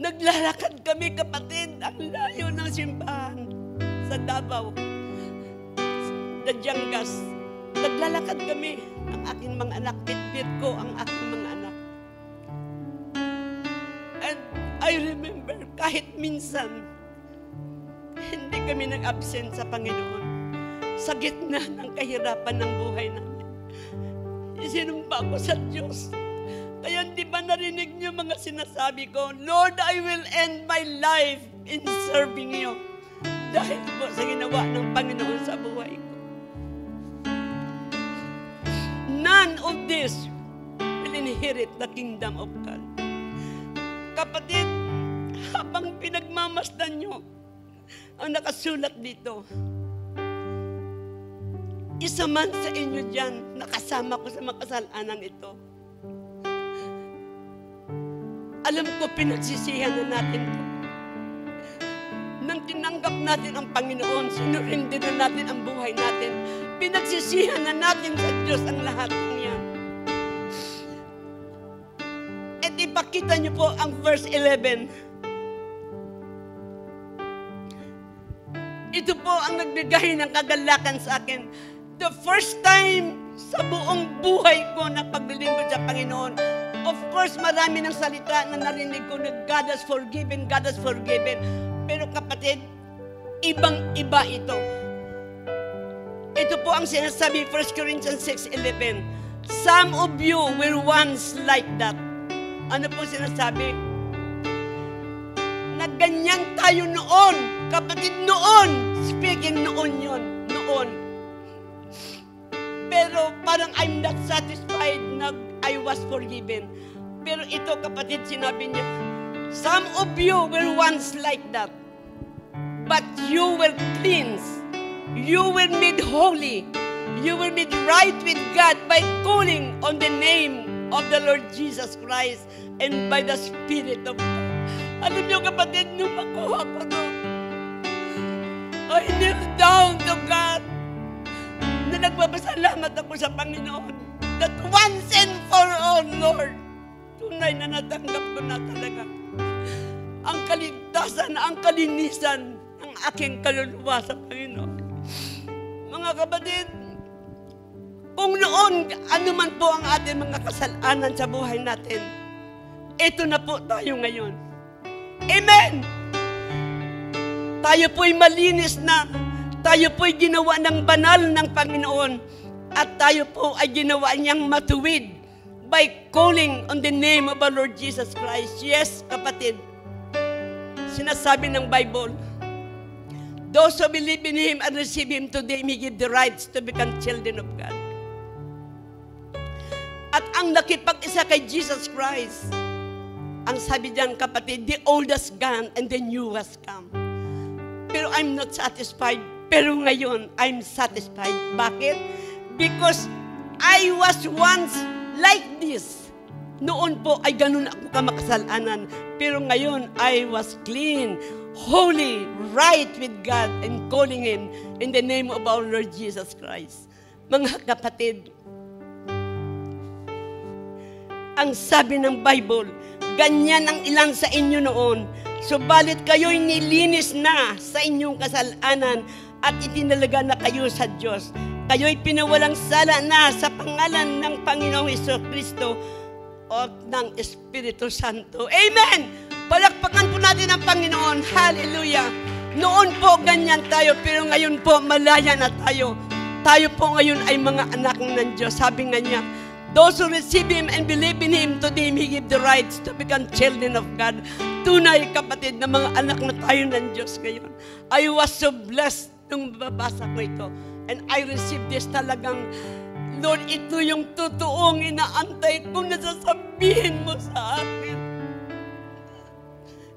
Naglalakad kami, kapatid, ang layo ng simbahan sa Davao. Sa Jangas. Naglalakad kami. Ang aking mga anak, bitbit ko ang aking mga anak. And I remember, kahit minsan, hindi kami nag-absent sa Panginoon. Sa gitna ng kahirapan ng buhay namin. Isinumba ko sa Diyos. Kaya di ba narinig niyo mga sinasabi ko, Lord, I will end my life in serving you. Dahil po sa ginawa ng Panginoon sa buhay ko. None of this will inherit the kingdom of God. Kapatid, habang pinagmamasdan nyo ang nakasulat dito, isa man sa inyo dyan, nakasama ko sa makasalanan ito. Alam ko, pinagsisihan na natin ito. Nang tinanggap natin ang Panginoon, sinurrender na natin ang buhay natin. Pinagsisihan na natin sa Diyos ang lahat ng yan. At ipakita niyo po ang verse 11. Ito po ang nagbigay ng kagalakan sa akin. The first time sa buong buhay ko na paglilingkod sa Panginoon, of course, marami ng salita na narinig ko na God has forgiven, God has forgiven. Pero kapatid, ibang-iba ito. Ito po ang sinasabi, 1 Corinthians 6:11. Some of you were once like that. Ano po sinasabi? Na ganyan tayo noon. Kapatid, noon. Speaking noon yun. Noon. Pero parang I'm not satisfied na I was forgiven. Pero ito, kapatid, sinabi niya, some of you were once like that, but you were cleansed. You were made holy. You were made right with God by calling on the name of the Lord Jesus Christ and by the Spirit of God. Alam niyo, kapatid, nung makuha ko doon, I kneel down to God na nagpapasalamat ako sa Panginoon that once and for all, Lord, tunay na natanggap ko na talaga ang kaligtasan, ang kalinisan ng aking kaluluwa sa Panginoon. Mga kapatid, kung noon, ano man po ang ating mga kasalanan sa buhay natin, ito na po tayo ngayon. Amen! Tayo po'y malinis na, tayo po'y ginawa ng banal ng Panginoon, at tayo po ay ginawa niyang matuwid by calling on the name of our Lord Jesus Christ. Yes, kapatid, sinasabi ng Bible, those who believe in Him and receive Him today, He give the rights to become children of God. At ang nakipag-isa kay Jesus Christ, ang sabi diyan, kapatid, the old has gone and the new has come. Pero I'm not satisfied. Pero ngayon, I'm satisfied. Bakit? Because I was once like this. Noon po ay ganun ako kamakasalanan. Pero ngayon, I was clean, holy, right with God, and calling Him in the name of our Lord Jesus Christ. Mga kapatid, ang sabi ng Bible, ganyan ang ilan sa inyo noon. Subalit kayo'y nilinis na sa inyong kasalanan at itinalaga na kayo sa Diyos. Kayo'y pinawalang sala na sa pangalan ng Panginoong Jesucristo o ng Espiritu Santo. Amen! Palakpakan po natin ang Panginoon. Hallelujah! Noon po ganyan tayo, pero ngayon po malaya na tayo. Tayo po ngayon ay mga anak ng Diyos. Sabi nga niya, those who receive Him and believe in Him, to them He give the rights to become children of God. Tunay, kapatid, na mga anak na tayo ng Diyos ngayon. I was so blessed nung babasa ko ito. And I receive this talagang, Lord, ito yung totoong inaantay kung nasasabihin mo sa akin.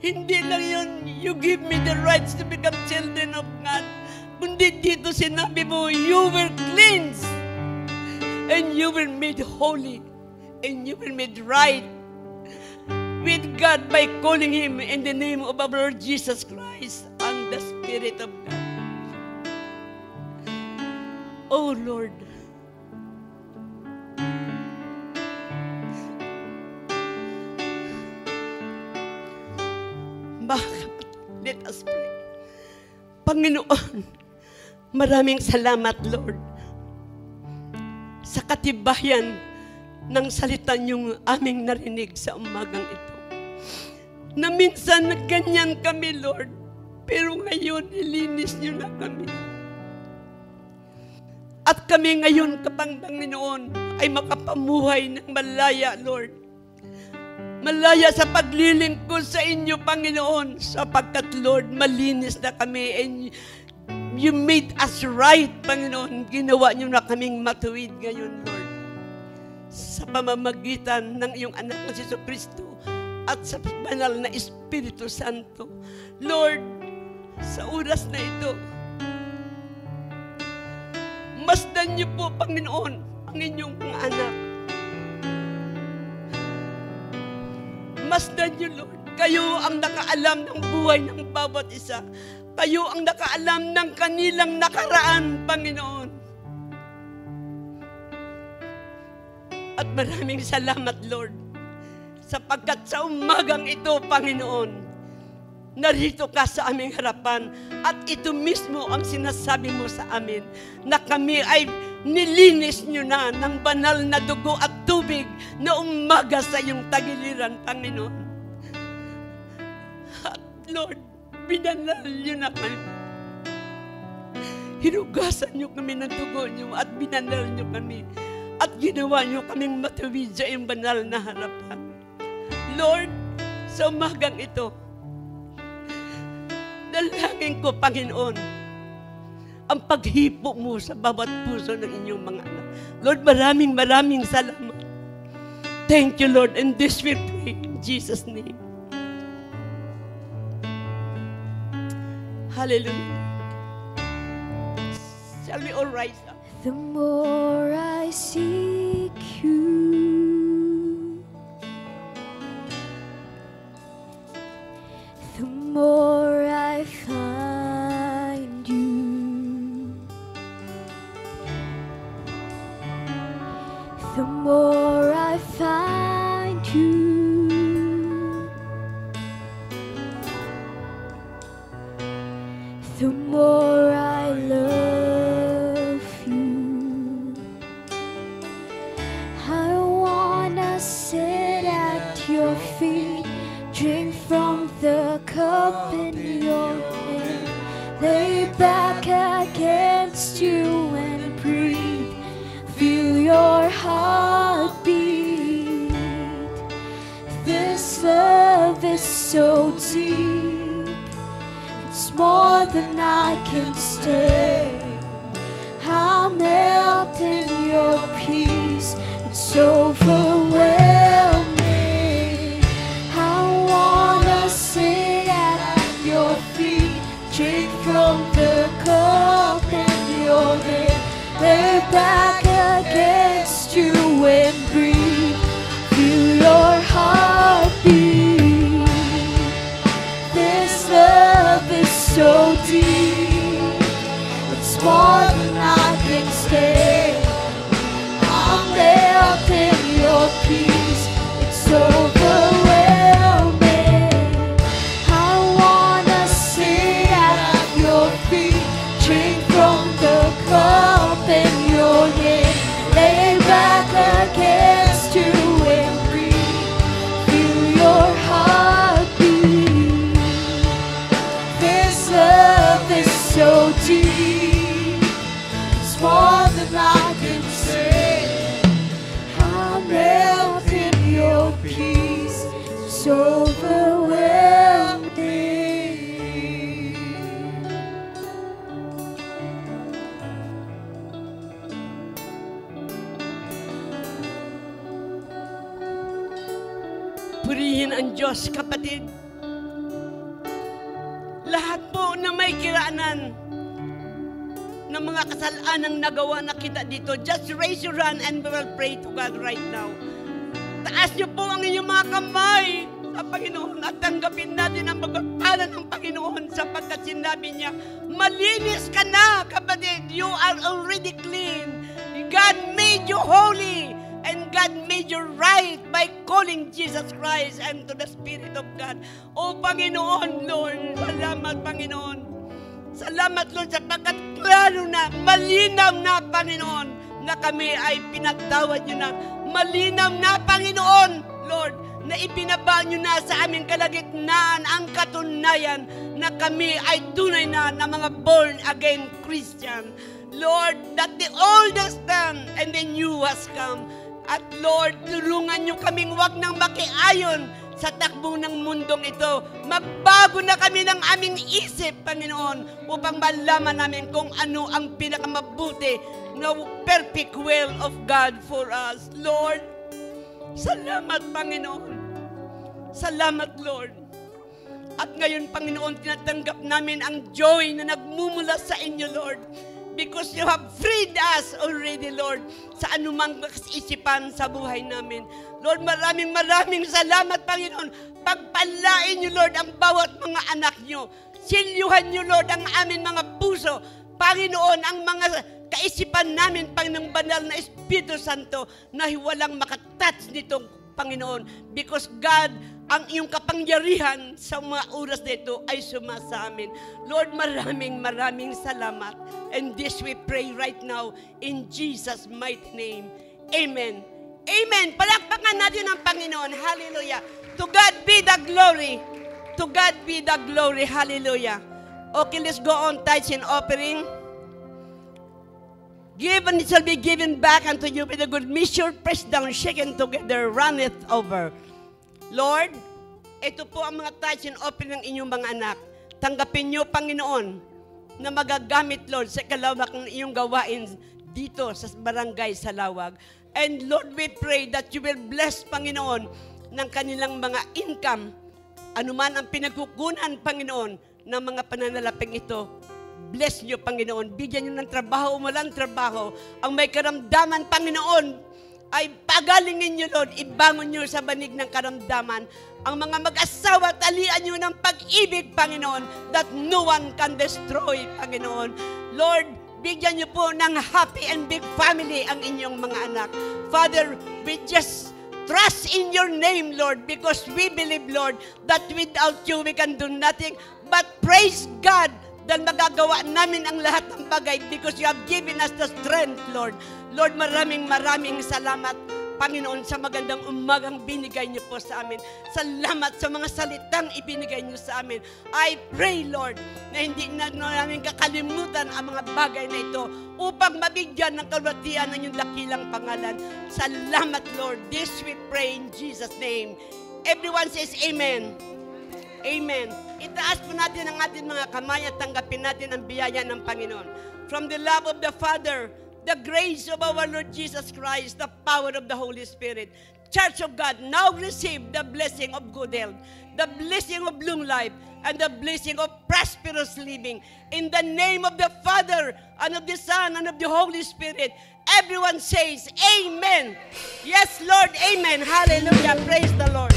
Hindi lang yun, you give me the rights to become children of God. Kundi dito sinabi mo, you were cleansed. And you were made holy. And you were made right with God by calling Him in the name of our Lord Jesus Christ and the Spirit of God. Oh Lord, let us pray. Panginoon, maraming salamat, Lord, sa katibayan ng salita niyong aming narinig sa umagang ito. Na minsan ganyan kami, Lord, pero ngayon nilinis niyo na kami. At kami ngayon, Panginoon, ay makapamuhay ng malaya, Lord. Malaya sa paglilingkod sa inyo, Panginoon, sapagkat, Lord, malinis na kami and you made us right, Panginoon. Ginawa niyo na kaming matuwid ngayon, Lord. Sa pamamagitan ng iyong anak na si Jesucristo at sa banal na Espiritu Santo. Lord, sa oras na ito, masdan niyo po, Panginoon, ang inyong mga anak. Masdan niyo, Lord. Kayo ang nakaalam ng buhay ng bawat isa. Kayo ang nakaalam ng kanilang nakaraan, Panginoon. At maraming salamat, Lord, sapagkat sa umagang ito, Panginoon, narito ka sa aming harapan at ito mismo ang sinasabi mo sa amin na kami ay nilinis nyo na ng banal na dugo at tubig na umaga sa iyong tagiliran, Panginoon. At Lord, binanal nyo na kami. Hinugasan nyo kami ng dugo nyo at binanal nyo kami. At ginawa nyo kaming matuwid sa iyong banal na harapan. Lord, sa umagang ito, dalangin ko, Panginoon, ang paghipo mo sa bawat puso ng inyong mga anak. Lord, maraming salamat. Thank you, Lord, and this we pray in Jesus' name. Hallelujah. Shall we all rise up? The more I seek you, the more I find you, the more I find you, the more I love. Drink from the cup in your hand, lay back against you and breathe. Feel your heartbeat. This love is so deep, it's more than I can stay. I'll melt in your peace, it's overwhelming. Sit at your feet, drink from the cup in your hand, lay back against you and breathe. Feel your heartbeat. This love is so deep, it's more than I can stay. I'll melt in your peace. Purihin ang Diyos, kapatid. Lahat po na may kiraanan ng mga kasalanang nagawa na kita dito, just raise your hand and we will pray to God right now. Taas niyo po ang inyong mga kamay sa Panginoon at tanggapin natin ang pagpapala ng Panginoon sapagkat sinabi niya, malinis ka na, kapatid. You are already clean. God made you holy. And God made you right by calling Jesus Christ and to the Spirit of God. O Panginoon, Lord, salamat Panginoon. Salamat Lord sapagkat klaro na, malinaw na Panginoon na kami ay pinatawad niyo na. Malinaw na Panginoon, Lord, na ibinaba niyo na sa aming kalagitnaan ang katunayan na kami ay tunay na mga born again Christian. Lord, that the old has done and the new has come. At Lord, tulungan niyo kaming wag nang makiayon sa takbo ng mundong ito. Magbago na kami ng aming isip, Panginoon, upang malaman namin kung ano ang pinakamabuti na perfect will of God for us. Lord, salamat, Panginoon. Salamat, Lord. At ngayon, Panginoon, tinatanggap namin ang joy na nagmumula sa inyo, Lord. Because you have freed us already, Lord, sa anumang isipan sa buhay namin. Lord, maraming salamat, Panginoon. Pagpalain niyo, Lord, ang bawat mga anak niyo. Silyuhan niyo, Lord, ang amin mga puso. Panginoon, ang mga kaisipan namin, Panginoong Banal na Espiritu Santo, na walang makatouch nitong Panginoon. Because God, ang iyong kapangyarihan sa mga oras na ito ay sumasa amin. Lord, maraming salamat. And this we pray right now in Jesus' mighty name. Amen. Amen. Palakpakan natin ang Panginoon. Hallelujah. To God be the glory. To God be the glory. Hallelujah. Okay, let's go on. Tithes and offering. Give and it shall be given back unto you with a good measure, pressed down, shaken together, runneth over. Lord, ito po ang mga tithes and offering ng inyong mga anak. Tanggapin niyo, Panginoon, na magagamit, Lord, sa kalawak ng iyong gawain dito sa barangay Salawag. And Lord, we pray that you will bless, Panginoon, ng kanilang mga income. Anuman ang pinagkukunan, Panginoon, ng mga pananalaping ito. Bless niyo, Panginoon. Bigyan niyo ng trabaho, walang trabaho. Ang may karamdaman, Panginoon, ay pagalingin niyo, Lord. Ibangon niyo sa banig ng karamdaman. Ang mga mag-asawa, talian niyo ng pag-ibig, Panginoon, that no one can destroy, Panginoon. Lord, bigyan niyo po ng happy and big family ang inyong mga anak. Father, we just trust in your name, Lord, because we believe, Lord, that without you, we can do nothing. But praise God, dahil magagawa namin ang lahat ng bagay because you have given us the strength, Lord. Lord, maraming salamat, Panginoon, sa magandang umagang binigay niyo po sa amin. Salamat sa mga salitang ibinigay niyo sa amin. I pray, Lord, na hindi na namin kakalimutan ang mga bagay na ito upang mabigyan ng kalwatian ng iyong dakilang pangalan. Salamat, Lord. This we pray in Jesus' name. Everyone says amen. Amen. Itaas po natin ang ating mga kamay at tanggapin natin ang biyaya ng Panginoon. From the love of the Father, the grace of our Lord Jesus Christ, the power of the Holy Spirit. Church of God, now receive the blessing of good health, the blessing of long life, and the blessing of prosperous living. In the name of the Father, and of the Son, and of the Holy Spirit, everyone says, Amen. Yes, Lord, Amen. Hallelujah. Praise the Lord.